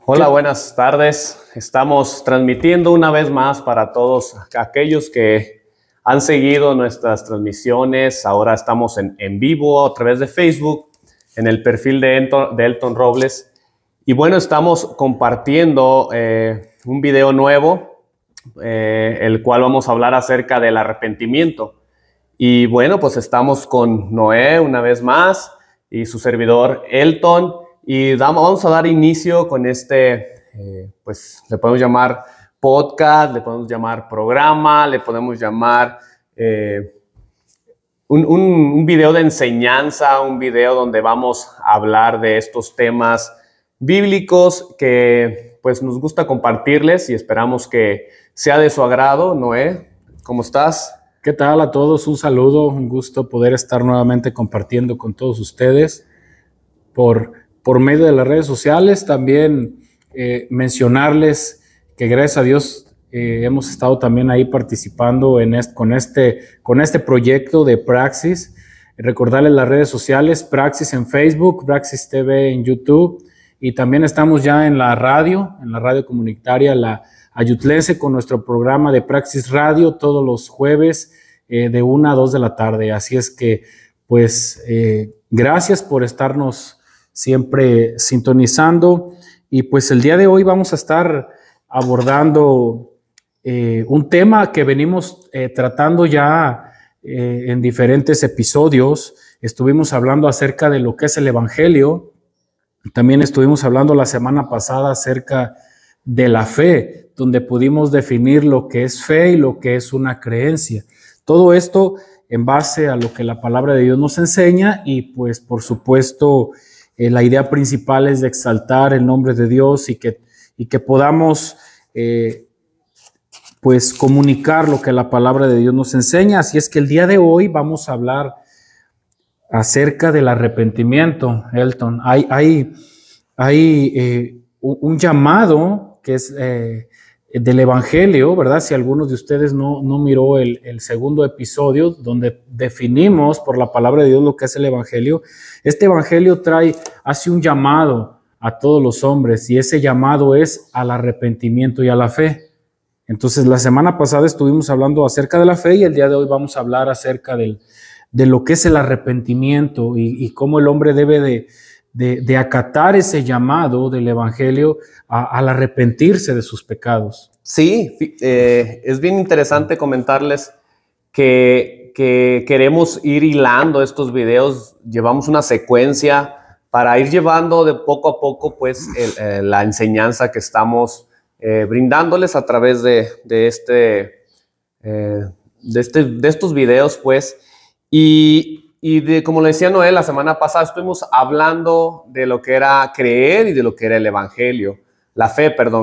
Hola, buenas tardes. Estamos transmitiendo una vez más para todos aquellos que han seguido nuestras transmisiones. Ahora estamos en vivo a través de Facebook, en el perfil de Elton Robles. Y bueno, estamos compartiendo un video nuevo, el cual vamos a hablar acerca del arrepentimiento. Y bueno, pues estamos con Noé una vez más y su servidor Elton. Y vamos a dar inicio con pues le podemos llamar podcast, le podemos llamar programa, le podemos llamar un video de enseñanza, un video donde vamos a hablar de estos temas bíblicos que pues nos gusta compartirles y esperamos que sea de su agrado. Noé, ¿cómo estás? ¿Qué tal a todos? Un saludo, un gusto poder estar nuevamente compartiendo con todos ustedes por medio de las redes sociales. También mencionarles que gracias a Dios hemos estado también ahí participando con este proyecto de Praxis. Recordarles las redes sociales, Praxis en Facebook, Praxis TV en YouTube, y también estamos ya en la radio comunitaria, la Ayutlense, con nuestro programa de Praxis Radio todos los jueves de 1 a 2 de la tarde. Así es que, pues, gracias por estarnos siempre sintonizando. Y pues el día de hoy vamos a estar abordando un tema que venimos tratando ya en diferentes episodios. Estuvimos hablando acerca de lo que es el Evangelio. También estuvimos hablando la semana pasada acerca de la fe, donde pudimos definir lo que es fe y lo que es una creencia. Todo esto en base a lo que la palabra de Dios nos enseña, y pues por supuesto la idea principal es de exaltar el nombre de Dios y que podamos pues comunicar lo que la palabra de Dios nos enseña. Así es que el día de hoy vamos a hablar acerca del arrepentimiento, Elton. Hay un llamado que es del Evangelio, ¿verdad? Si algunos de ustedes no miró el segundo episodio, donde definimos por la palabra de Dios lo que es el Evangelio, este Evangelio hace un llamado a todos los hombres, y ese llamado es al arrepentimiento y a la fe. Entonces, la semana pasada estuvimos hablando acerca de la fe, y el día de hoy vamos a hablar acerca de lo que es el arrepentimiento y cómo el hombre debe de acatar ese llamado del Evangelio al arrepentirse de sus pecados. Sí, es bien interesante comentarles que queremos ir hilando estos videos. Llevamos una secuencia para ir llevando de poco a poco pues la enseñanza que estamos brindándoles a través de estos videos, pues. Y como le decía Noé, la semana pasada estuvimos hablando de lo que era creer y de lo que era el Evangelio.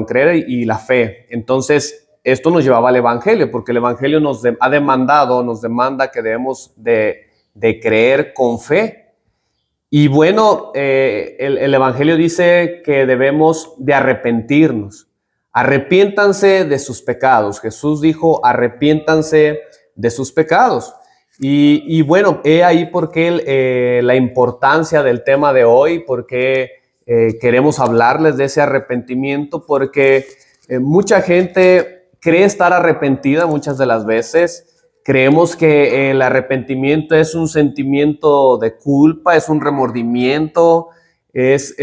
Creer y la fe. Entonces, esto nos llevaba al Evangelio, porque el Evangelio nos demanda que debemos de creer con fe. Y bueno, el Evangelio dice que debemos de arrepentirnos. Arrepiéntanse de sus pecados. Jesús dijo, arrepiéntanse de sus pecados. Y bueno, he ahí por qué la importancia del tema de hoy, porque queremos hablarles de ese arrepentimiento, porque mucha gente cree estar arrepentida muchas de las veces. Creemos que el arrepentimiento es un sentimiento de culpa, es un remordimiento, pues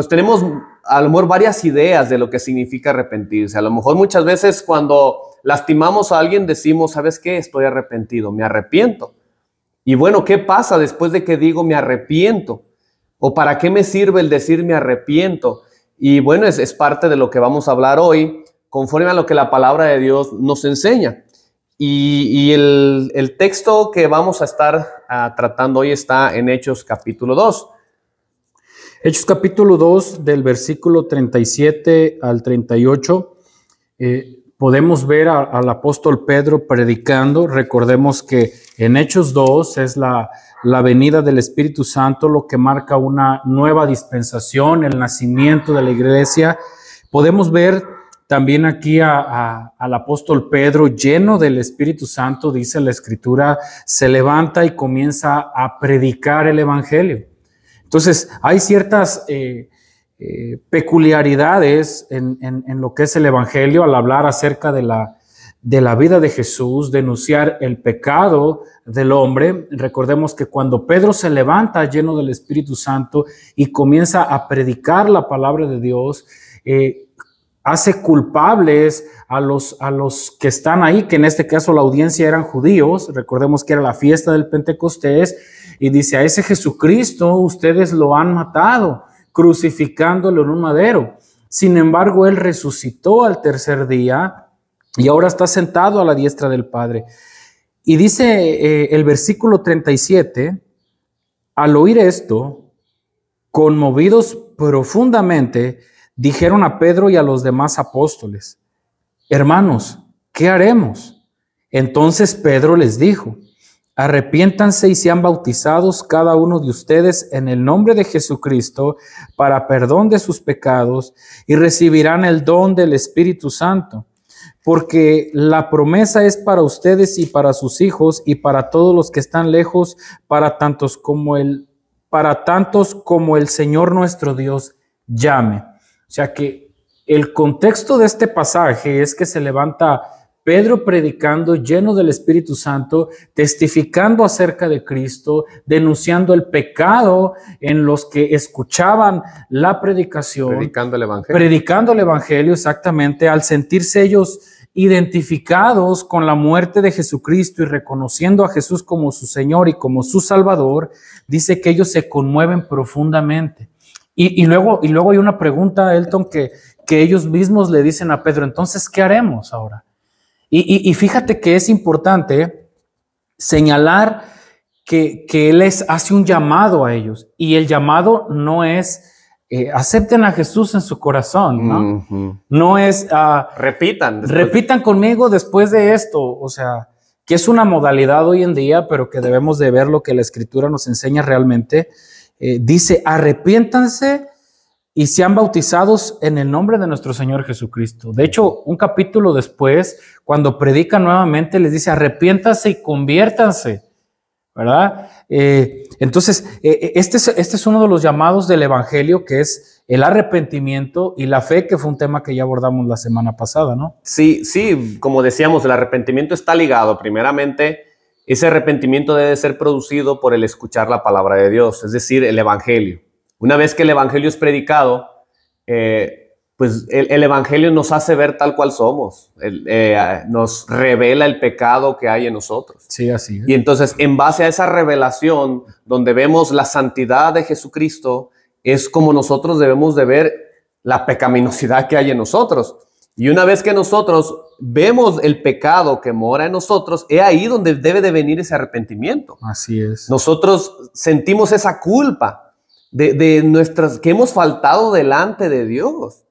tenemos a lo mejor varias ideas de lo que significa arrepentirse. A lo mejor muchas veces cuando lastimamos a alguien decimos, ¿sabes qué? Estoy arrepentido, me arrepiento. Y bueno, ¿qué pasa después de que digo me arrepiento? ¿O para qué me sirve el decir me arrepiento? Y bueno, es parte de lo que vamos a hablar hoy, conforme a lo que la palabra de Dios nos enseña. Y el texto que vamos a estar tratando hoy está en Hechos capítulo 2. Hechos capítulo 2, del versículo 37 al 38, podemos ver al apóstol Pedro predicando. Recordemos que en Hechos 2 es la venida del Espíritu Santo lo que marca una nueva dispensación, el nacimiento de la iglesia. Podemos ver también aquí al apóstol Pedro lleno del Espíritu Santo, dice la Escritura, se levanta y comienza a predicar el Evangelio. Entonces, hay ciertas peculiaridades en lo que es el Evangelio al hablar acerca de la vida de Jesús, denunciar el pecado del hombre. Recordemos que cuando Pedro se levanta lleno del Espíritu Santo y comienza a predicar la palabra de Dios, hace culpables a los que están ahí, que en este caso la audiencia eran judíos. Recordemos que era la fiesta del Pentecostés, y dice: a ese Jesucristo ustedes lo han matado, crucificándolo en un madero. Sin embargo, él resucitó al tercer día y ahora está sentado a la diestra del Padre. Y dice el versículo 37, al oír esto, conmovidos profundamente, dijeron a Pedro y a los demás apóstoles: hermanos, ¿qué haremos? Entonces Pedro les dijo: arrepiéntanse y sean bautizados cada uno de ustedes en el nombre de Jesucristo para perdón de sus pecados, y recibirán el don del Espíritu Santo, porque la promesa es para ustedes y para sus hijos y para todos los que están lejos, para tantos como el Señor nuestro Dios llame. O sea que el contexto de este pasaje es que se levanta Pedro predicando, lleno del Espíritu Santo, testificando acerca de Cristo, denunciando el pecado en los que escuchaban la predicación. Predicando el Evangelio, exactamente, al sentirse ellos identificados con la muerte de Jesucristo y reconociendo a Jesús como su Señor y como su Salvador, dice que ellos se conmueven profundamente. Y luego hay una pregunta, Elton, que ellos mismos le dicen a Pedro: entonces, ¿qué haremos ahora? Y fíjate que es importante señalar que él hace un llamado a ellos, y el llamado no es acepten a Jesús en su corazón, ¿no? Uh-huh. No es repitan conmigo después de esto, o sea, que es una modalidad hoy en día, pero que debemos de ver lo que la Escritura nos enseña realmente. Dice: arrepiéntanse y sean bautizados en el nombre de nuestro Señor Jesucristo. De hecho, un capítulo después, cuando predica nuevamente, les dice: arrepiéntanse y conviértanse, ¿verdad? Entonces, este es uno de los llamados del Evangelio, que es el arrepentimiento y la fe, que fue un tema que ya abordamos la semana pasada, ¿no? Sí, como decíamos, el arrepentimiento está ligado. Primeramente, ese arrepentimiento debe ser producido por el escuchar la palabra de Dios, es decir, el Evangelio. Una vez que el Evangelio es predicado, pues el Evangelio nos hace ver tal cual somos, nos revela el pecado que hay en nosotros. Sí, así es. Y entonces, en base a esa revelación, donde vemos la santidad de Jesucristo, es como nosotros debemos de ver la pecaminosidad que hay en nosotros. Y una vez que nosotros vemos el pecado que mora en nosotros, es ahí donde debe de venir ese arrepentimiento. Así es. Nosotros sentimos esa culpa de nuestras, que hemos faltado delante de Dios.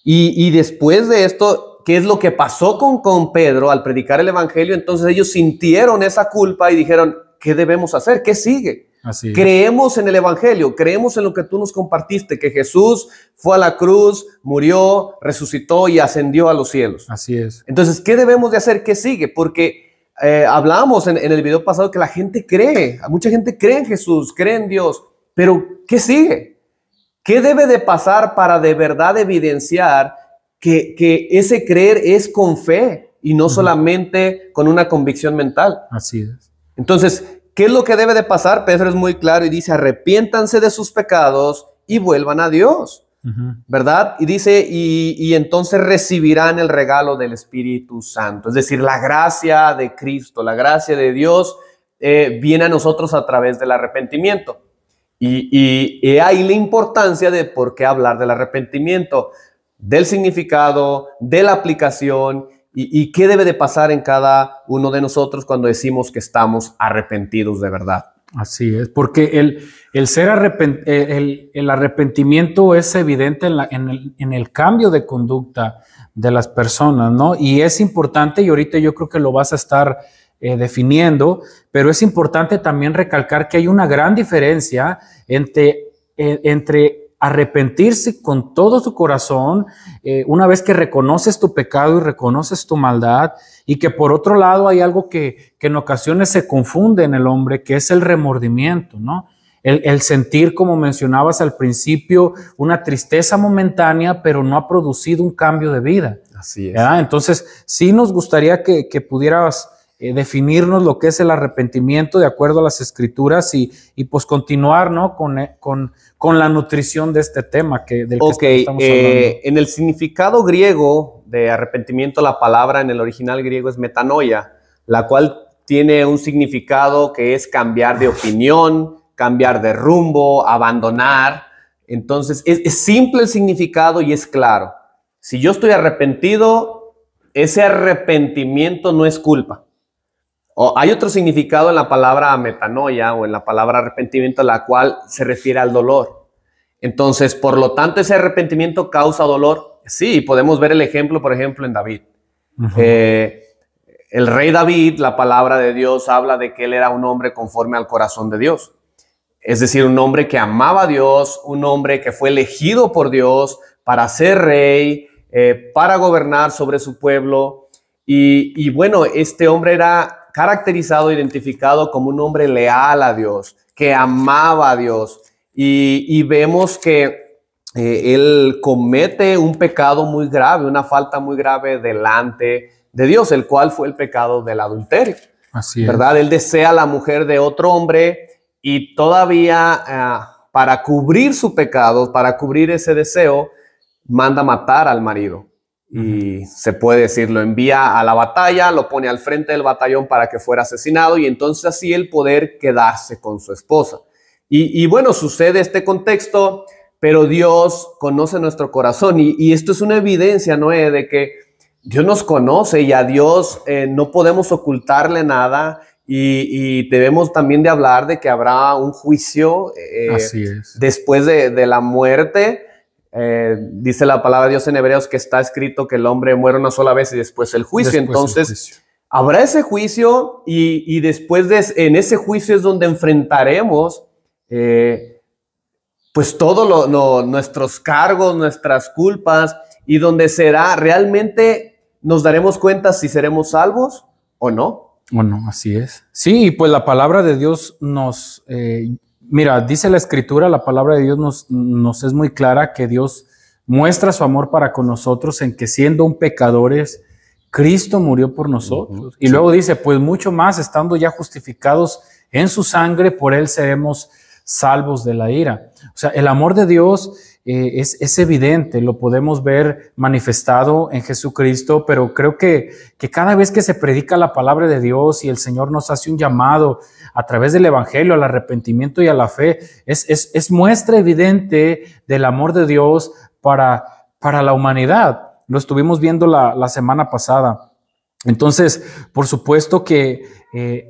Y después de esto, ¿qué es lo que pasó con Pedro al predicar el Evangelio? Entonces ellos sintieron esa culpa y dijeron: ¿qué debemos hacer? ¿Qué sigue? Así es. Creemos en el Evangelio, creemos en lo que tú nos compartiste, que Jesús fue a la cruz, murió, resucitó y ascendió a los cielos. Así es. Entonces, ¿qué debemos de hacer? ¿Qué sigue? Porque hablábamos en el video pasado que la gente cree, mucha gente cree en Jesús, cree en Dios, pero ¿qué sigue? ¿Qué debe de pasar para de verdad evidenciar que ese creer es con fe y no solamente con una convicción mental? Así es. Entonces, ¿qué es lo que debe de pasar? Pedro es muy claro y dice: arrepiéntanse de sus pecados y vuelvan a Dios, ¿verdad? Y dice, y entonces recibirán el regalo del Espíritu Santo. Es decir, la gracia de Cristo, la gracia de Dios viene a nosotros a través del arrepentimiento. Y ahí la importancia de por qué hablar del arrepentimiento, del significado, de la aplicación y qué debe de pasar en cada uno de nosotros cuando decimos que estamos arrepentidos de verdad. Así es, porque el arrepentimiento es evidente en el cambio de conducta de las personas, ¿no? Y es importante, y ahorita yo creo que lo vas a estar definiendo, pero es importante también recalcar que hay una gran diferencia entre arrepentirse con todo tu corazón, una vez que reconoces tu pecado y reconoces tu maldad, y que por otro lado hay algo que en ocasiones se confunde en el hombre, que es el remordimiento, ¿no? El sentir, como mencionabas al principio, una tristeza momentánea, pero no ha producido un cambio de vida. Así es. ¿Verdad? Entonces, sí nos gustaría que pudieras definirnos lo que es el arrepentimiento de acuerdo a las Escrituras y pues continuar, ¿no? con la nutrición de este tema del que estamos hablando. En el significado griego de arrepentimiento, la palabra en el original griego es metanoia, la cual tiene un significado que es cambiar de opinión, cambiar de rumbo, abandonar. Entonces, es simple el significado y es claro. Si yo estoy arrepentido, ese arrepentimiento no es culpa. Hay otro significado en la palabra metanoia o en la palabra arrepentimiento, la cual se refiere al dolor. Entonces, por lo tanto, ese arrepentimiento causa dolor. Sí, podemos ver el ejemplo, por ejemplo, en David. El rey David, la palabra de Dios habla de que él era un hombre conforme al corazón de Dios. Es decir, un hombre que amaba a Dios, un hombre que fue elegido por Dios para ser rey, para gobernar sobre su pueblo. Y bueno, este hombre era caracterizado, identificado como un hombre leal a Dios, que amaba a Dios. Y vemos que él comete un pecado muy grave, una falta muy grave delante de Dios, el cual fue el pecado del adulterio. Así es. ¿Verdad? Él desea a la mujer de otro hombre y todavía para cubrir su pecado, para cubrir ese deseo, manda matar al marido. Y se puede decir, lo envía a la batalla, lo pone al frente del batallón para que fuera asesinado y entonces así él poder quedarse con su esposa. Y bueno, sucede este contexto, pero Dios conoce nuestro corazón y esto es una evidencia, Noé, de que Dios nos conoce y a Dios no podemos ocultarle nada y debemos también de hablar de que habrá un juicio Así es. después de la muerte. Dice la palabra de Dios en Hebreos que está escrito que el hombre muere una sola vez y después el juicio. Entonces, habrá ese juicio y después en ese juicio es donde enfrentaremos pues todos nuestros cargos, nuestras culpas y donde será realmente nos daremos cuenta si seremos salvos o no. Bueno, así es. Sí, pues la palabra de Dios nos... Mira, dice la Escritura, la palabra de Dios nos es muy clara que Dios muestra su amor para con nosotros en que siendo pecadores, Cristo murió por nosotros. Y luego dice, pues mucho más, estando ya justificados en su sangre, por él seremos salvos de la ira. O sea, el amor de Dios es evidente, lo podemos ver manifestado en Jesucristo, pero creo que cada vez que se predica la palabra de Dios y el Señor nos hace un llamado a través del Evangelio al arrepentimiento y a la fe, es muestra evidente del amor de Dios para la humanidad. Lo estuvimos viendo la semana pasada. Entonces, por supuesto que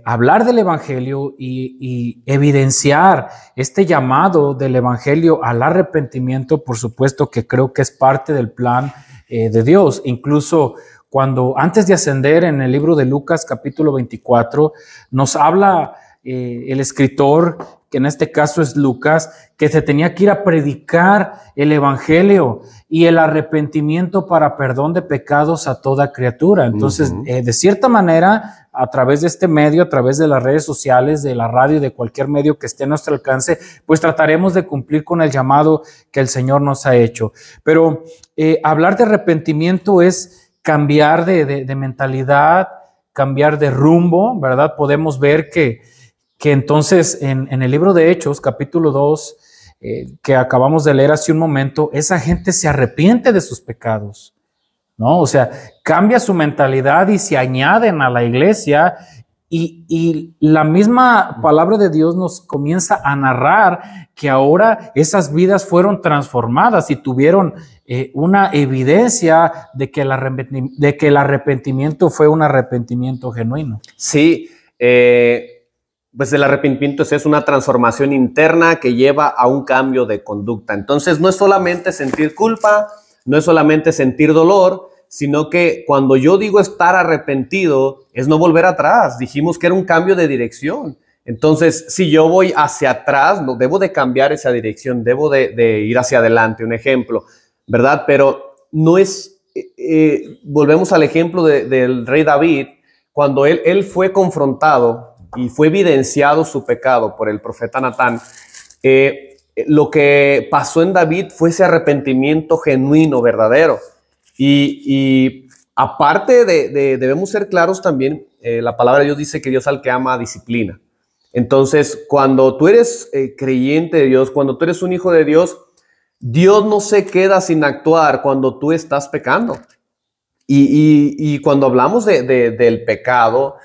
hablar del Evangelio y evidenciar este llamado del Evangelio al arrepentimiento, por supuesto que creo que es parte del plan de Dios. Incluso cuando antes de ascender en el libro de Lucas capítulo 24, nos habla el escritor, que en este caso es Lucas, que se tenía que ir a predicar el Evangelio y el arrepentimiento para perdón de pecados a toda criatura. Entonces, de cierta manera, a través de este medio, a través de las redes sociales, de la radio, de cualquier medio que esté a nuestro alcance, pues trataremos de cumplir con el llamado que el Señor nos ha hecho. Pero hablar de arrepentimiento es cambiar de mentalidad, cambiar de rumbo, ¿verdad? Podemos ver que entonces en el libro de Hechos, capítulo 2, que acabamos de leer hace un momento, esa gente se arrepiente de sus pecados, ¿no? O sea, cambia su mentalidad y se añaden a la iglesia y la misma palabra de Dios nos comienza a narrar que ahora esas vidas fueron transformadas y tuvieron una evidencia de que el arrepentimiento fue un arrepentimiento genuino. Sí, pues el arrepentimiento es una transformación interna que lleva a un cambio de conducta. Entonces no es solamente sentir culpa, no es solamente sentir dolor, sino que cuando yo digo estar arrepentido es no volver atrás. Dijimos que era un cambio de dirección. Entonces, si yo voy hacia atrás, no debo de cambiar esa dirección, debo de ir hacia adelante, un ejemplo, ¿verdad? Pero no es, volvemos al ejemplo del rey David, cuando él fue confrontado y fue evidenciado su pecado por el profeta Natán, lo que pasó en David fue ese arrepentimiento genuino, verdadero. Y aparte debemos ser claros también, la palabra de Dios dice que Dios al que ama disciplina. Entonces, cuando tú eres creyente de Dios, cuando tú eres un hijo de Dios, Dios no se queda sin actuar cuando tú estás pecando. Y cuando hablamos del pecado,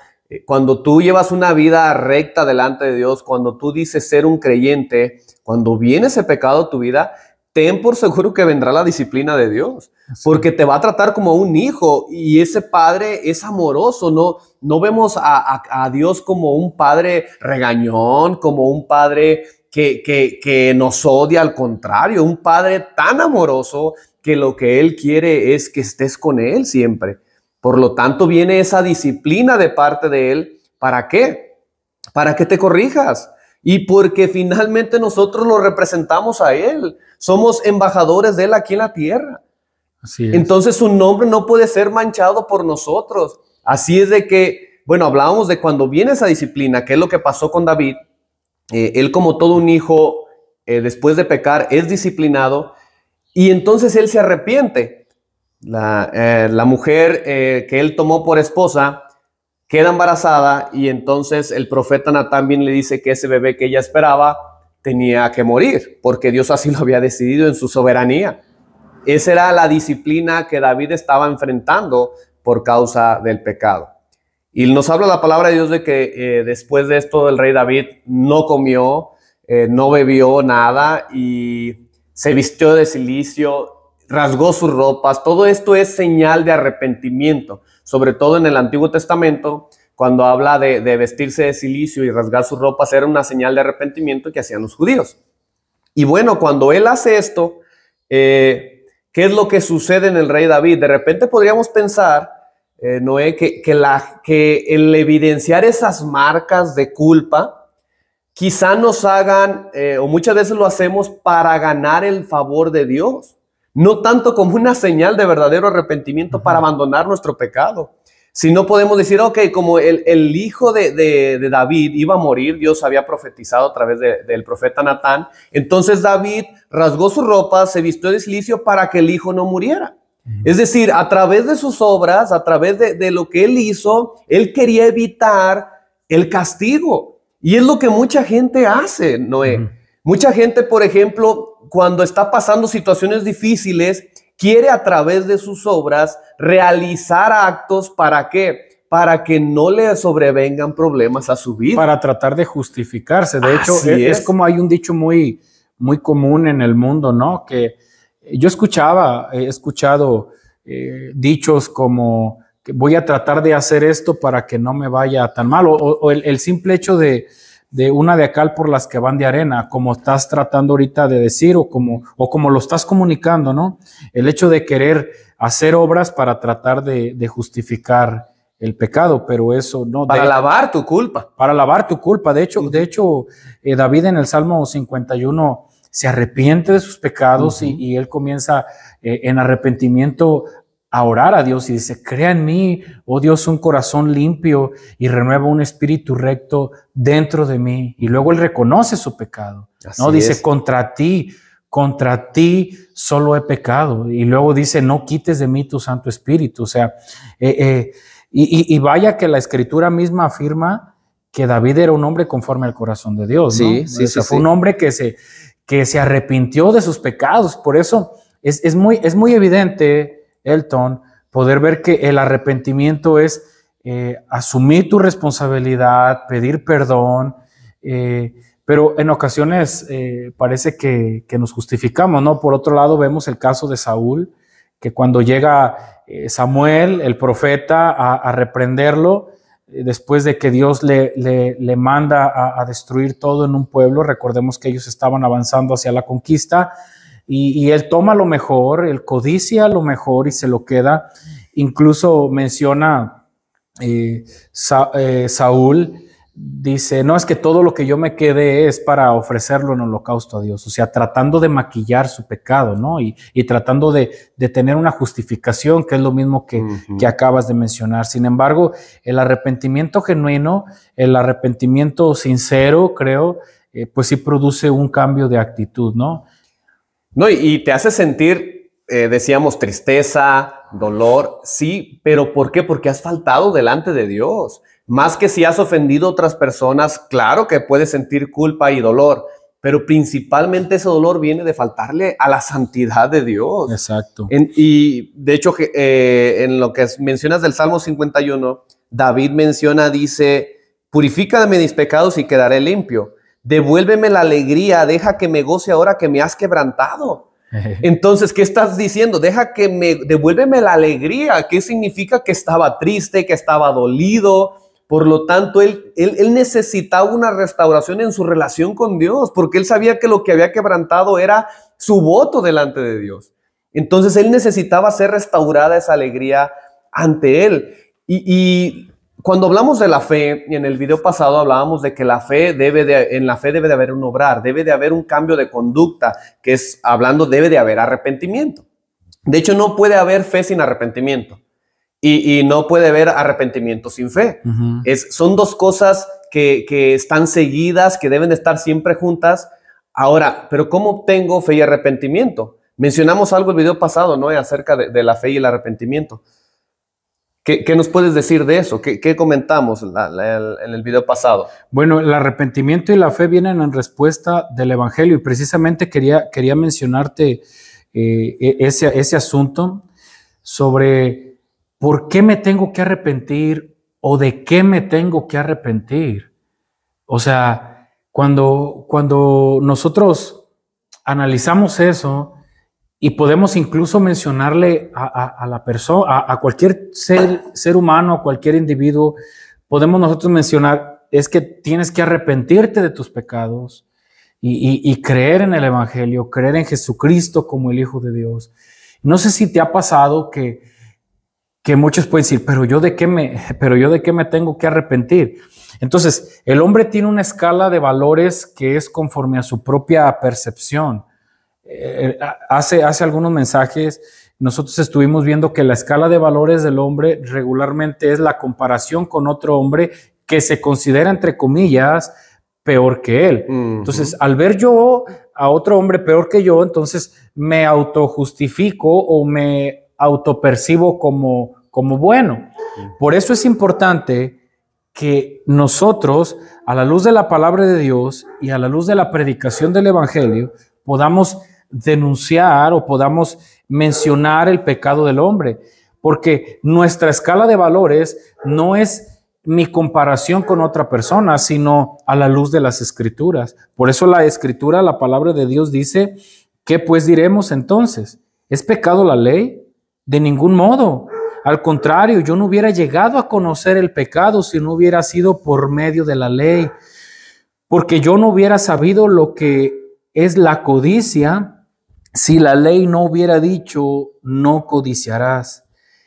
cuando tú llevas una vida recta delante de Dios, cuando tú dices ser un creyente, cuando viene ese pecado a tu vida, ten por seguro que vendrá la disciplina de Dios, porque te va a tratar como un hijo y ese padre es amoroso. No vemos a Dios como un padre regañón, como un padre que nos odia, al contrario, un padre tan amoroso que lo que Él quiere es que estés con Él siempre. Por lo tanto, viene esa disciplina de parte de Él. ¿Para qué? Para que te corrijas. Y porque finalmente nosotros lo representamos a Él. Somos embajadores de Él aquí en la tierra. Así es. Entonces su nombre no puede ser manchado por nosotros. Así es de que, bueno, hablábamos de cuando viene esa disciplina, que es lo que pasó con David. Él, como todo un hijo, después de pecar, es disciplinado. Y entonces él se arrepiente. La mujer que él tomó por esposa queda embarazada y entonces el profeta Natán viene y le dice que ese bebé que ella esperaba tenía que morir, porque Dios así lo había decidido en su soberanía. Esa era la disciplina que David estaba enfrentando por causa del pecado. Y nos habla la palabra de Dios de que después de esto el rey David no comió, no bebió nada y se vistió de cilicio, rasgó sus ropas. Todo esto es señal de arrepentimiento, sobre todo en el Antiguo Testamento, cuando habla de vestirse de cilicio y rasgar sus ropas, era una señal de arrepentimiento que hacían los judíos. Y bueno, cuando él hace esto, ¿qué es lo que sucede en el rey David? De repente podríamos pensar, Noé, que el evidenciar esas marcas de culpa quizá nos hagan, o muchas veces lo hacemos para ganar el favor de Dios, no tanto como una señal de verdadero arrepentimiento para abandonar nuestro pecado, sino podemos decir, ok, como el hijo de David iba a morir, Dios había profetizado a través del profeta Natán, entonces David rasgó su ropa, se vistió de cilicio para que el hijo no muriera. Es decir, a través de sus obras, a través de lo que él hizo, él quería evitar el castigo. Y es lo que mucha gente hace, Noé. Mucha gente, por ejemplo, cuando está pasando situaciones difíciles, quiere a través de sus obras realizar actos. ¿Para qué? Para que no le sobrevengan problemas a su vida. Para tratar de justificarse. De hecho, es como hay un dicho muy, muy común en el mundo, ¿no? Que yo he escuchado dichos como que voy a tratar de hacer esto para que no me vaya tan mal, o el simple hecho de una de cal por las que van de arena, como estás tratando ahorita de decir, o como lo estás comunicando, ¿no? El hecho de querer hacer obras para tratar de justificar el pecado, pero eso no. Para lavar tu culpa. Para lavar tu culpa. De hecho, David en el Salmo 51 se arrepiente de sus pecados y él comienza en arrepentimiento a orar a Dios y dice, crea en mí, oh Dios, un corazón limpio y renueva un espíritu recto dentro de mí. Y luego él reconoce su pecado, ¿no? Dice, contra ti solo he pecado. Y luego dice, no quites de mí tu Santo Espíritu. O sea, y vaya que la Escritura misma afirma que David era un hombre conforme al corazón de Dios, ¿no? Fue un hombre que se arrepintió de sus pecados. Por eso es muy evidente, Elton, poder ver que el arrepentimiento es asumir tu responsabilidad, pedir perdón, pero en ocasiones parece que nos justificamos, ¿no? Por otro lado, vemos el caso de Saúl, que cuando llega Samuel, el profeta, a reprenderlo, después de que Dios le manda a destruir todo en un pueblo, recordemos que ellos estaban avanzando hacia la conquista, y él toma lo mejor, él codicia lo mejor y se lo queda. Incluso menciona Saúl, dice, no, es que todo lo que yo me quedé es para ofrecerlo en holocausto a Dios. O sea, tratando de maquillar su pecado, ¿no? Y tratando de tener una justificación, que es lo mismo que acabas de mencionar. Sin embargo, el arrepentimiento genuino, el arrepentimiento sincero, creo, pues sí produce un cambio de actitud, ¿no? No, y te hace sentir, decíamos, tristeza, dolor, sí, pero ¿por qué? Porque has faltado delante de Dios. Más que si has ofendido a otras personas, claro que puedes sentir culpa y dolor, pero principalmente ese dolor viene de faltarle a la santidad de Dios. Exacto. Y de hecho, en lo que mencionas del Salmo 51, David menciona, dice, purifícame de mis pecados y quedaré limpio. Devuélveme la alegría, deja que me goce ahora que me has quebrantado. Entonces, ¿qué estás diciendo? Devuélveme la alegría. ¿Qué significa? Que estaba triste, que estaba dolido. Por lo tanto, él necesitaba una restauración en su relación con Dios, porque él sabía que lo que había quebrantado era su voto delante de Dios. Entonces, él necesitaba ser restaurada esa alegría ante él. Y cuando hablamos de la fe, y en el video pasado hablábamos de que en la fe debe de haber un obrar, debe de haber un cambio de conducta, que es, hablando, debe de haber arrepentimiento. De hecho, no puede haber fe sin arrepentimiento. Y no puede haber arrepentimiento sin fe. Uh-huh. Son dos cosas que están seguidas, que deben de estar siempre juntas. Ahora, ¿pero cómo obtengo fe y arrepentimiento? Mencionamos algo el video pasado, ¿no? Acerca de la fe y el arrepentimiento. ¿Qué nos puedes decir de eso? ¿Qué comentamos en el video pasado? Bueno, el arrepentimiento y la fe vienen en respuesta del Evangelio, y precisamente quería mencionarte ese asunto sobre ¿por qué me tengo que arrepentir o de qué me tengo que arrepentir? O sea, cuando nosotros analizamos eso y podemos incluso mencionarle a la persona, a cualquier ser humano, a cualquier individuo, podemos nosotros mencionar, es que tienes que arrepentirte de tus pecados y creer en el Evangelio, creer en Jesucristo como el Hijo de Dios. No sé si te ha pasado que muchos pueden decir, pero yo de qué me tengo que arrepentir. Entonces, el hombre tiene una escala de valores que es conforme a su propia percepción. Hace algunos mensajes nosotros estuvimos viendo que la escala de valores del hombre regularmente es la comparación con otro hombre que se considera, entre comillas, peor que él. Uh-huh. Entonces, al ver yo a otro hombre peor que yo, entonces me autojustifico o me autopercibo como bueno. Por eso es importante que nosotros, a la luz de la palabra de Dios y a la luz de la predicación del Evangelio, podamos denunciar o podamos mencionar el pecado del hombre, porque nuestra escala de valores no es mi comparación con otra persona, sino a la luz de las Escrituras. Por eso la Escritura, la palabra de Dios dice, ¿qué pues diremos entonces? ¿Es pecado la ley? De ningún modo. Al contrario, yo no hubiera llegado a conocer el pecado si no hubiera sido por medio de la ley, porque yo no hubiera sabido lo que es la codicia si la ley no hubiera dicho, no codiciarás.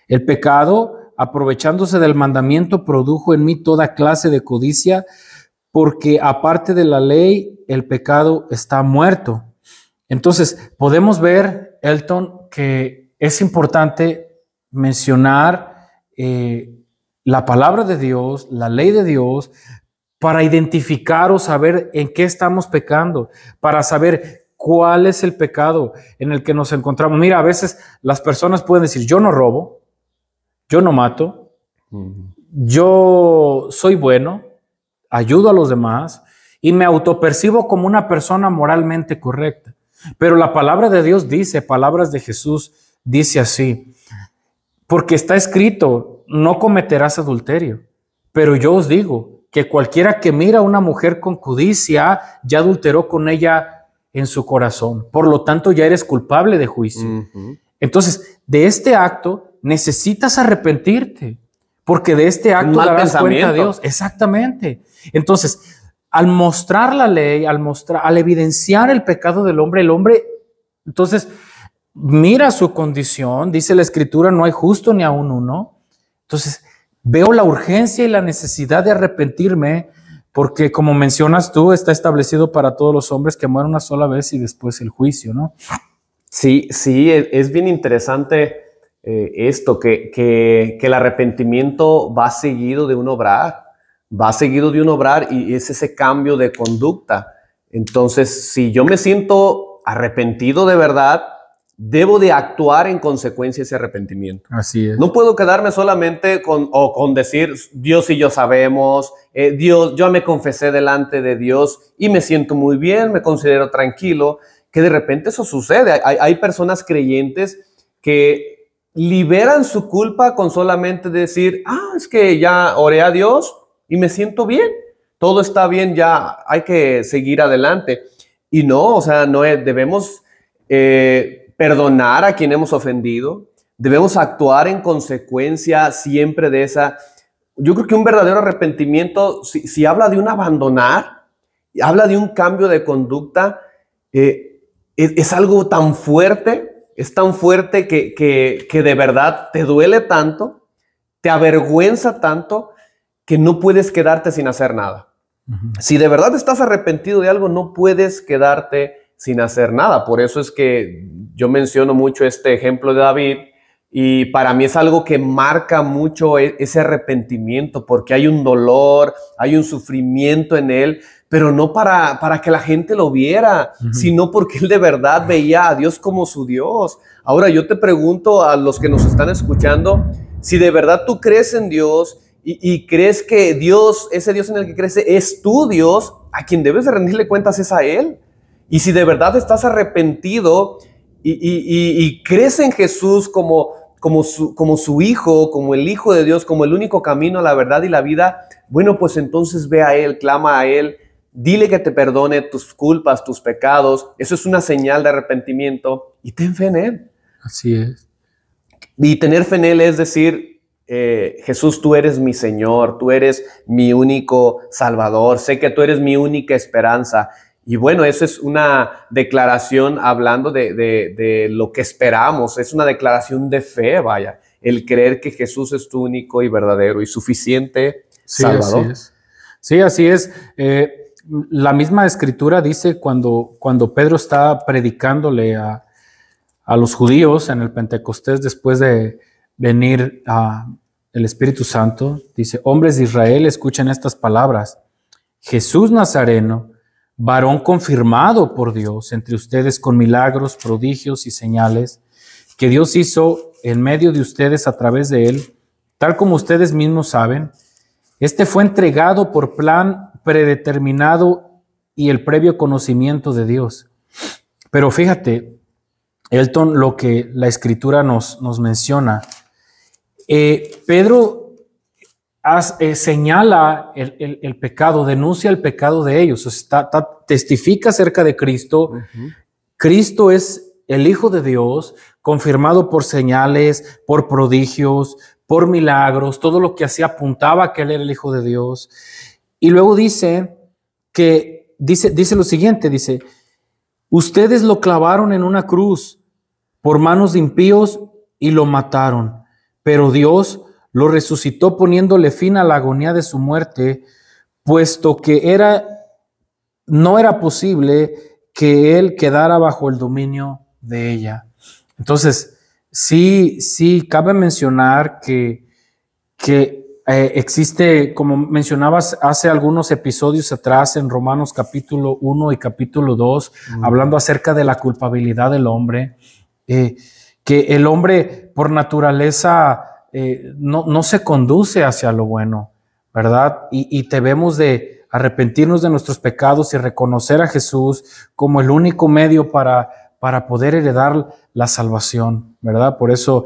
El pecado, aprovechándose del mandamiento, produjo en mí toda clase de codicia, porque aparte de la ley, el pecado está muerto. Entonces, podemos ver, Elton, que es importante mencionar la palabra de Dios, la ley de Dios, para identificar o saber en qué estamos pecando, para saber cuál es el pecado en el que nos encontramos. Mira, a veces las personas pueden decir, yo no robo, yo no mato, yo soy bueno, ayudo a los demás y me autopercibo como una persona moralmente correcta. Pero la palabra de Dios dice, palabras de Jesús, dice así, porque está escrito, no cometerás adulterio. Pero yo os digo que cualquiera que mira a una mujer con codicia, ya adulteró con ella en su corazón. Por lo tanto, ya eres culpable de juicio. Uh-huh. Entonces, de este acto necesitas arrepentirte, porque de este acto darás cuenta a Dios. Exactamente. Entonces, al mostrar la ley, al evidenciar el pecado del hombre, el hombre, entonces, mira su condición, dice la Escritura, no hay justo ni aun uno. Entonces, veo la urgencia y la necesidad de arrepentirme, porque como mencionas tú, está establecido para todos los hombres que mueren una sola vez y después el juicio, ¿no? Sí, es bien interesante esto, que el arrepentimiento va seguido de un obrar, y es ese cambio de conducta. Entonces, si yo me siento arrepentido de verdad, debo de actuar en consecuencia de ese arrepentimiento. Así es. No puedo quedarme solamente con decir, Dios y yo sabemos, Dios, yo me confesé delante de Dios y me siento muy bien, me considero tranquilo, que de repente eso sucede. Hay personas creyentes que liberan su culpa con solamente decir, es que ya oré a Dios y me siento bien, todo está bien, ya hay que seguir adelante. Y no, o sea, no debemos perdonar a quien hemos ofendido, debemos actuar en consecuencia siempre de esa. Yo creo que un verdadero arrepentimiento, si habla de un abandonar, habla de un cambio de conducta, es algo tan fuerte, es tan fuerte que de verdad te duele tanto, te avergüenza tanto, que no puedes quedarte sin hacer nada. Si de verdad estás arrepentido de algo, no puedes quedarte sin hacer nada. Por eso es que yo menciono mucho este ejemplo de David, y para mí es algo que marca mucho ese arrepentimiento, porque hay un dolor, hay un sufrimiento en él, pero no para que la gente lo viera, sino porque él de verdad veía a Dios como su Dios. Ahora yo te pregunto a los que nos están escuchando, si de verdad tú crees en Dios y crees que Dios, ese Dios en el que crees, es tu Dios, a quien debes de rendirle cuentas es a Él. Y si de verdad estás arrepentido y crees en Jesús como su Hijo, como el Hijo de Dios, como el único camino, la verdad y la vida, bueno, pues entonces ve a Él, clama a Él, dile que te perdone tus culpas, tus pecados. Eso es una señal de arrepentimiento, y ten fe en Él. Así es. Y tener fe en Él es decir, Jesús, tú eres mi Señor, tú eres mi único Salvador, sé que tú eres mi única esperanza. Y bueno, eso es una declaración hablando de lo que esperamos, es una declaración de fe, vaya, el creer que Jesús es tu único y verdadero y suficiente Salvador. Así es. Sí, así es. La misma Escritura dice cuando Pedro está predicándole a los judíos en el Pentecostés, después de venir el Espíritu Santo, dice: hombres de Israel, escuchen estas palabras. Jesús Nazareno, varón confirmado por Dios entre ustedes con milagros, prodigios y señales, que Dios hizo en medio de ustedes a través de él, tal como ustedes mismos saben. Este fue entregado por plan predeterminado y el previo conocimiento de Dios. Pero fíjate, Elton, lo que la Escritura nos menciona. Pedro señala el pecado, denuncia el pecado de ellos, o sea, testifica acerca de Cristo. Cristo es el Hijo de Dios, confirmado por señales, por prodigios, por milagros, todo lo que hacía apuntaba a que él era el Hijo de Dios. Y luego dice lo siguiente, dice: ustedes lo clavaron en una cruz por manos de impíos y lo mataron, pero Dios lo resucitó poniéndole fin a la agonía de su muerte, puesto que no era posible que él quedara bajo el dominio de ella. Entonces, sí, cabe mencionar que existe, como mencionabas hace algunos episodios atrás en Romanos capítulo 1 y capítulo 2, hablando acerca de la culpabilidad del hombre, que el hombre por naturaleza no se conduce hacia lo bueno, ¿verdad? Y debemos de arrepentirnos de nuestros pecados y reconocer a Jesús como el único medio para poder heredar la salvación, ¿verdad? Por eso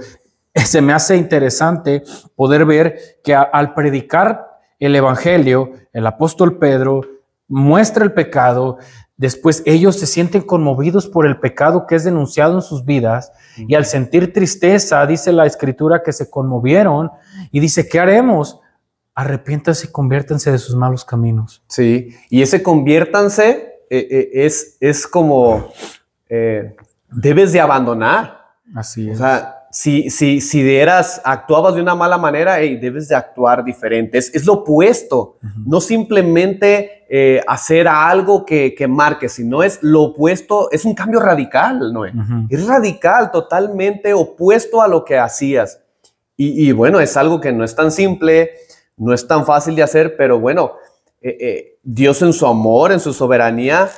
se me hace interesante poder ver que al predicar el evangelio, el apóstol Pedro muestra el pecado. Después ellos se sienten conmovidos por el pecado que es denunciado en sus vidas, y al sentir tristeza, dice la Escritura que se conmovieron y dice: ¿qué haremos? Arrepiéntanse y conviértanse de sus malos caminos. Sí, y ese conviértanse es como debes de abandonar. Así es. O sea, si actuabas de una mala manera, debes de actuar diferente. Es lo opuesto. No simplemente hacer algo que marque, sino es lo opuesto. Es un cambio radical, ¿no? Es radical, totalmente opuesto a lo que hacías. Y bueno, es algo que no es tan simple, no es tan fácil de hacer, pero bueno, Dios en su amor, en su soberanía,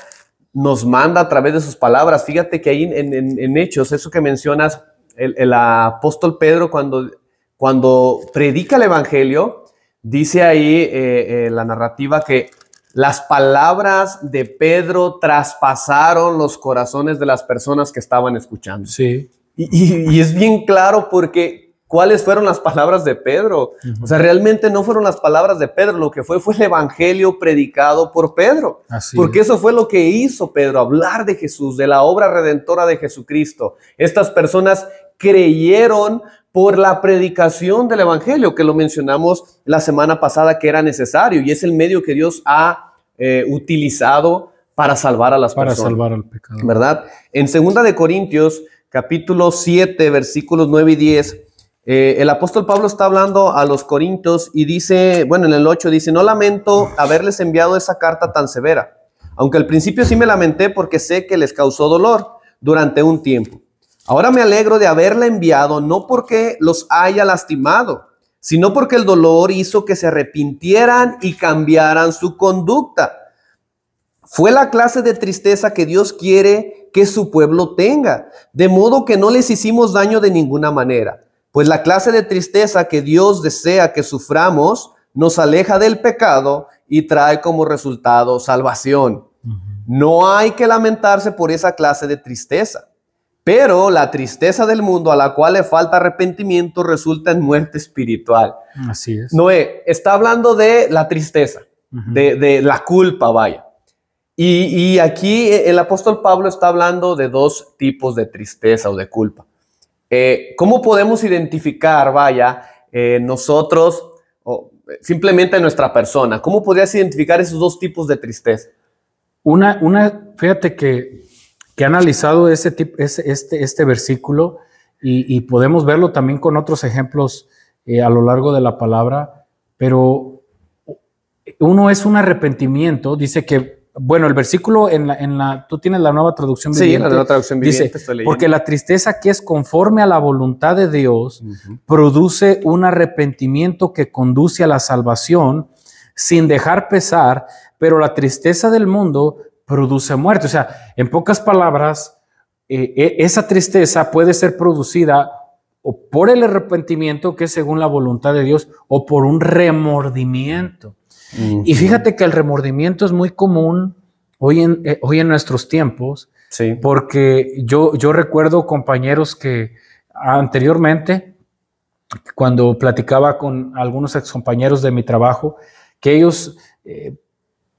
nos manda a través de sus palabras. Fíjate que ahí en Hechos, eso que mencionas, el apóstol Pedro cuando predica el evangelio, dice ahí la narrativa que las palabras de Pedro traspasaron los corazones de las personas que estaban escuchando. Sí. Y es bien claro porque ¿cuáles fueron las palabras de Pedro? O sea, realmente no fueron las palabras de Pedro, lo que fue el evangelio predicado por Pedro. Porque eso fue lo que hizo Pedro, hablar de Jesús, de la obra redentora de Jesucristo. Estas personas creyeron por la predicación del evangelio, que lo mencionamos la semana pasada, que era necesario, y es el medio que Dios ha utilizado para salvar a las personas. Para salvar al pecador. ¿Verdad? En 2 de Corintios, capítulo 7, versículos 9 y 10, el apóstol Pablo está hablando a los corintios y dice, bueno, en el 8 dice, no lamento haberles enviado esa carta tan severa, aunque al principio sí me lamenté porque sé que les causó dolor durante un tiempo. Ahora me alegro de haberla enviado, no porque los haya lastimado, sino porque el dolor hizo que se arrepintieran y cambiaran su conducta. Fue la clase de tristeza que Dios quiere que su pueblo tenga, de modo que no les hicimos daño de ninguna manera, pues la clase de tristeza que Dios desea que suframos nos aleja del pecado y trae como resultado salvación. No hay que lamentarse por esa clase de tristeza. Pero la tristeza del mundo a la cual le falta arrepentimiento resulta en muerte espiritual. Así es. Noé está hablando de la tristeza, de la culpa, vaya. Y aquí el apóstol Pablo está hablando de dos tipos de tristeza o de culpa. ¿Cómo podemos identificar, vaya, nosotros, o simplemente nuestra persona? ¿Cómo podrías identificar esos dos tipos de tristeza? Fíjate que he analizado este versículo y podemos verlo también con otros ejemplos a lo largo de la palabra, pero uno es un arrepentimiento, dice que, bueno, el versículo tú tienes la Nueva Traducción Viviente. Sí, la Nueva Traducción Viviente. Dice, porque la tristeza que es conforme a la voluntad de Dios produce un arrepentimiento que conduce a la salvación sin dejar pesar, pero la tristeza del mundo produce muerte. O sea, en pocas palabras, esa tristeza puede ser producida o por el arrepentimiento, que es según la voluntad de Dios, o por un remordimiento. Y fíjate que el remordimiento es muy común hoy en nuestros tiempos, sí. Porque yo recuerdo compañeros que anteriormente, cuando platicaba con algunos excompañeros de mi trabajo, que ellos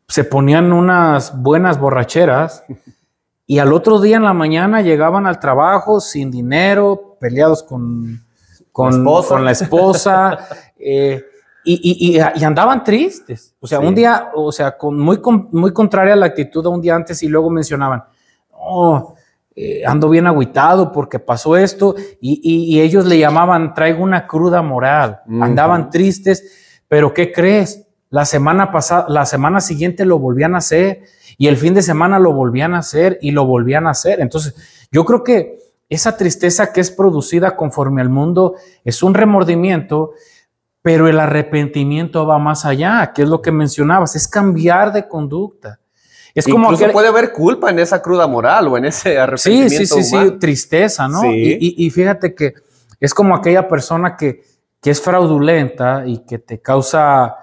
se ponían unas buenas borracheras y al otro día en la mañana llegaban al trabajo sin dinero, peleados con la esposa y andaban tristes. O sea, sí. Un día, o sea, muy contraria a la actitud de un día antes, y luego mencionaban, ando bien agüitado porque pasó esto, y ellos le llamaban, traigo una cruda moral. Andaban tristes, pero ¿qué crees? La semana siguiente lo volvían a hacer, y el fin de semana lo volvían a hacer y lo volvían a hacer. Entonces, yo creo que esa tristeza que es producida conforme al mundo es un remordimiento, pero el arrepentimiento va más allá, que es lo que mencionabas, es cambiar de conducta. Es como incluso puede haber culpa en esa cruda moral o en ese arrepentimiento humano. Sí, tristeza, ¿no? Sí. Y fíjate que es como aquella persona que es fraudulenta y que te causa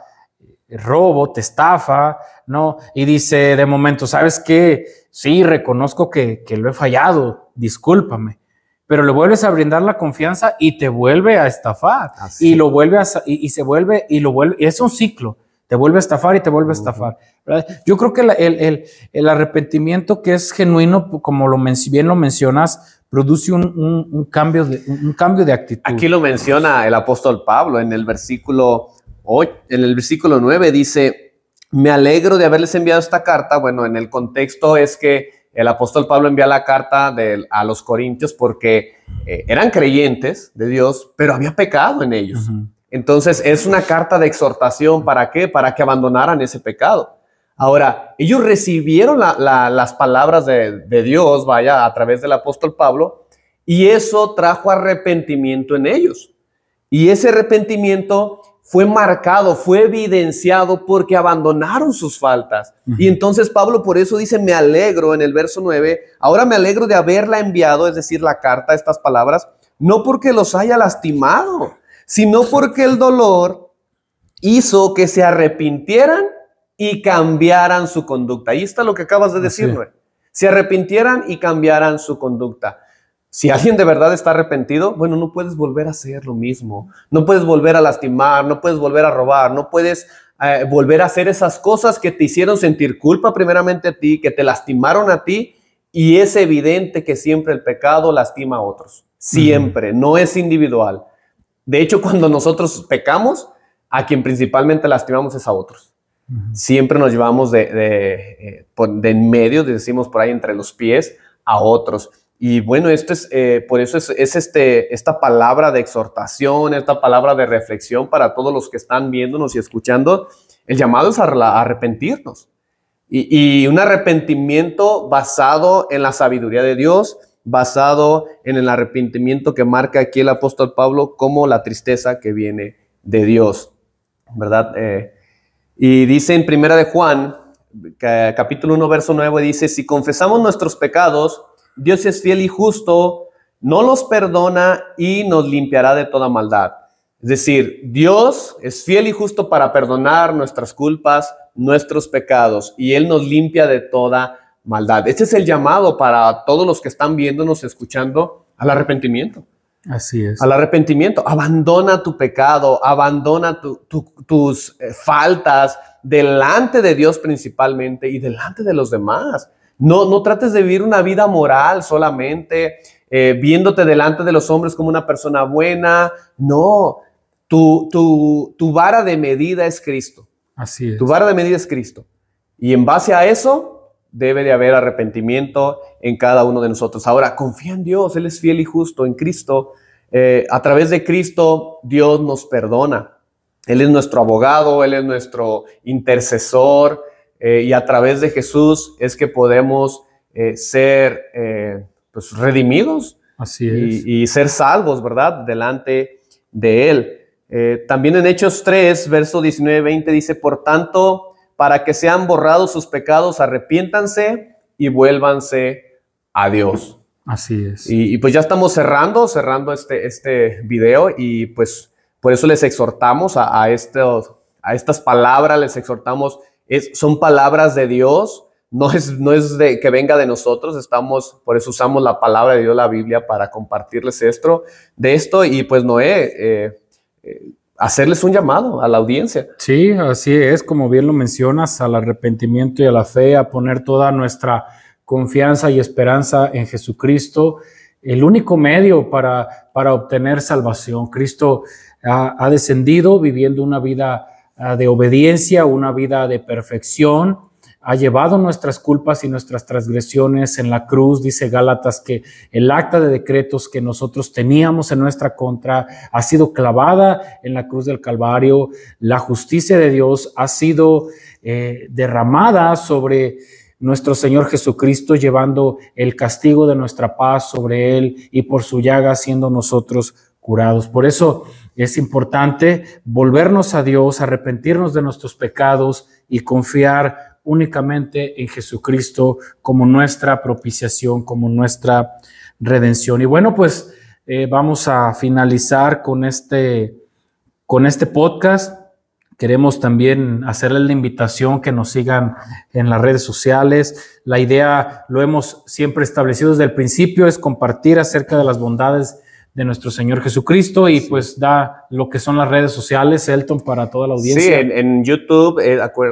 robo, te estafa, ¿no? Y dice de momento, ¿sabes qué? Sí, reconozco que lo he fallado, discúlpame. Pero le vuelves a brindar la confianza y te vuelve a estafar. Así. Y lo vuelve a, y se vuelve, y lo vuelve, es un ciclo. Te vuelve a estafar y te vuelve a estafar, ¿verdad? Yo creo que el arrepentimiento que es genuino, como bien lo mencionas, produce un cambio de actitud. Aquí lo menciona el apóstol Pablo en el versículo 9, dice, me alegro de haberles enviado esta carta. Bueno, en el contexto es que el apóstol Pablo envía la carta a los corintios porque eran creyentes de Dios, pero había pecado en ellos. Entonces es una carta de exhortación. ¿Para qué? Para que abandonaran ese pecado. Ahora, ellos recibieron las palabras de Dios, vaya, a través del apóstol Pablo, y eso trajo arrepentimiento en ellos. Y ese arrepentimiento fue marcado, fue evidenciado porque abandonaron sus faltas. Y entonces Pablo por eso dice, me alegro en el verso 9, ahora me alegro de haberla enviado, es decir, la carta, estas palabras, no porque los haya lastimado, sino porque el dolor hizo que se arrepintieran y cambiaran su conducta. Ahí está lo que acabas de decir, Noé. Se arrepintieran y cambiaran su conducta. Si alguien de verdad está arrepentido, bueno, no puedes volver a hacer lo mismo. No puedes volver a lastimar, no puedes volver a robar, no puedes volver a hacer esas cosas que te hicieron sentir culpa primeramente a ti, que te lastimaron a ti, y es evidente que siempre el pecado lastima a otros. Siempre, no es individual. De hecho, cuando nosotros pecamos, a quien principalmente lastimamos es a otros. Siempre nos llevamos de en medio, decimos por ahí entre los pies, a otros. Y bueno, esto es, por eso es esta palabra de exhortación, esta palabra de reflexión para todos los que están viéndonos y escuchando. El llamado es a arrepentirnos. Y un arrepentimiento basado en la sabiduría de Dios, basado en el arrepentimiento que marca aquí el apóstol Pablo como la tristeza que viene de Dios, ¿verdad? Y dice en Primera de Juan, capítulo 1, verso 9, dice, si confesamos nuestros pecados, Dios es fiel y justo, no los perdona y nos limpiará de toda maldad. Es decir, Dios es fiel y justo para perdonar nuestras culpas, nuestros pecados, y Él nos limpia de toda maldad. Este es el llamado para todos los que están viéndonos, escuchando, al arrepentimiento. Así es. Al arrepentimiento. Abandona tu pecado, abandona tus faltas delante de Dios principalmente y delante de los demás. No trates de vivir una vida moral solamente, viéndote delante de los hombres como una persona buena. No, tu vara de medida es Cristo. Así es. Tu vara de medida es Cristo. Y en base a eso, debe de haber arrepentimiento en cada uno de nosotros. Ahora, confía en Dios, Él es fiel y justo en Cristo. A través de Cristo, Dios nos perdona. Él es nuestro abogado, Él es nuestro intercesor. Y a través de Jesús es que podemos ser pues redimidos. Así es. Y ser salvos, ¿verdad? Delante de Él. También en Hechos 3, verso 19-20 dice, por tanto, para que sean borrados sus pecados, arrepiéntanse y vuélvanse a Dios. Así es. Y pues ya estamos cerrando este video, y pues por eso les exhortamos a estas palabras, les exhortamos. Son palabras de Dios, no es de que venga de nosotros, por eso usamos la palabra de Dios, la Biblia, para compartirles esto, y pues Noé, hacerles un llamado a la audiencia. Sí, así es, como bien lo mencionas, al arrepentimiento y a la fe, a poner toda nuestra confianza y esperanza en Jesucristo, el único medio para obtener salvación. Cristo ha descendido viviendo una vida de obediencia, una vida de perfección, ha llevado nuestras culpas y nuestras transgresiones en la cruz. Dice Gálatas que el acta de decretos que nosotros teníamos en nuestra contra ha sido clavada en la cruz del Calvario. La justicia de Dios ha sido derramada sobre nuestro Señor Jesucristo, llevando el castigo de nuestra paz sobre Él, y por su llaga siendo nosotros curados. Por eso es importante volvernos a Dios, arrepentirnos de nuestros pecados y confiar únicamente en Jesucristo como nuestra propiciación, como nuestra redención. Y bueno, pues vamos a finalizar con este podcast. Queremos también hacerles la invitación que nos sigan en las redes sociales. La idea, lo hemos siempre establecido desde el principio, es compartir acerca de las bondades de nuestro Señor Jesucristo, y pues da lo que son las redes sociales, Elton, para toda la audiencia. Sí, en YouTube,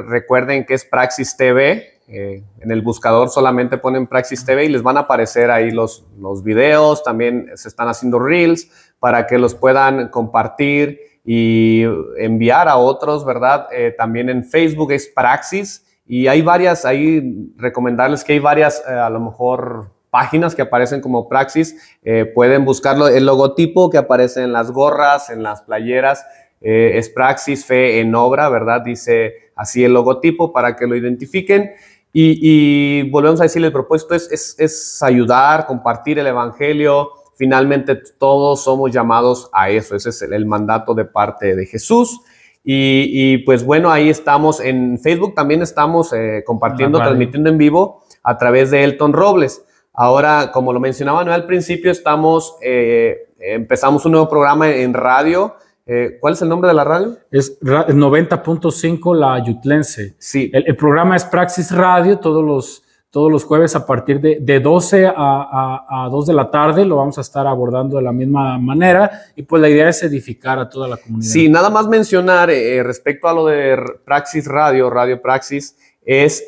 recuerden que es Praxis TV. En el buscador solamente ponen Praxis TV y les van a aparecer ahí los videos. También se están haciendo reels para que los puedan compartir y enviar a otros, ¿verdad? También en Facebook es Praxis, y hay varias, ahí recomendarles que hay varias, a lo mejor, páginas que aparecen como Praxis. Pueden buscarlo, el logotipo que aparece en las gorras, en las playeras, es Praxis Fe en Obra, ¿verdad? Dice así el logotipo para que lo identifiquen. Y volvemos a decir, el propósito es ayudar, compartir el evangelio. Finalmente todos somos llamados a eso. Ese es el mandato de parte de Jesús. Pues bueno, ahí estamos. En Facebook también estamos compartiendo, transmitiendo en vivo a través de Elton Robles. Ahora, como lo mencionaba Noé al principio, empezamos un nuevo programa en radio. ¿Cuál es el nombre de la radio? Es 90.5 La Ayutlense. Sí. El programa es Praxis Radio todos los jueves a partir de 12 a 2 de la tarde. Lo vamos a estar abordando de la misma manera y pues la idea es edificar a toda la comunidad. Sí, nada más mencionar respecto a lo de Praxis Radio, Radio Praxis, es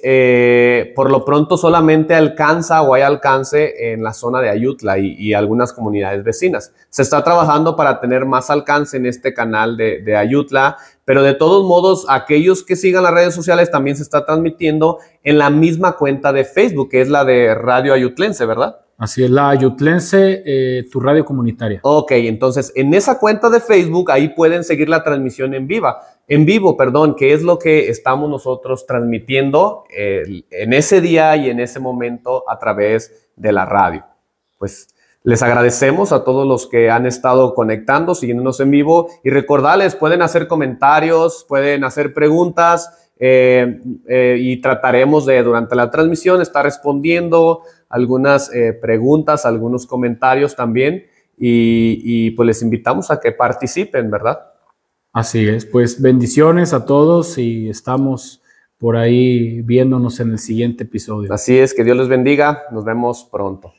por lo pronto solamente hay alcance en la zona de Ayutla y algunas comunidades vecinas. Se está trabajando para tener más alcance en este canal de Ayutla, pero de todos modos, aquellos que sigan las redes sociales también se está transmitiendo en la misma cuenta de Facebook, que es la de Radio Ayutlense, ¿verdad? Así es, La Ayutlense, tu radio comunitaria. Ok, entonces en esa cuenta de Facebook ahí pueden seguir la transmisión en vivo, que es lo que estamos nosotros transmitiendo en ese día y en ese momento a través de la radio. Pues les agradecemos a todos los que han estado conectando, siguiéndonos en vivo y recordarles, pueden hacer comentarios, pueden hacer preguntas y trataremos de durante la transmisión estar respondiendo algunas preguntas, algunos comentarios también y pues les invitamos a que participen, ¿verdad? Así es, pues bendiciones a todos y estamos por ahí viéndonos en el siguiente episodio. Así es, que Dios les bendiga, nos vemos pronto.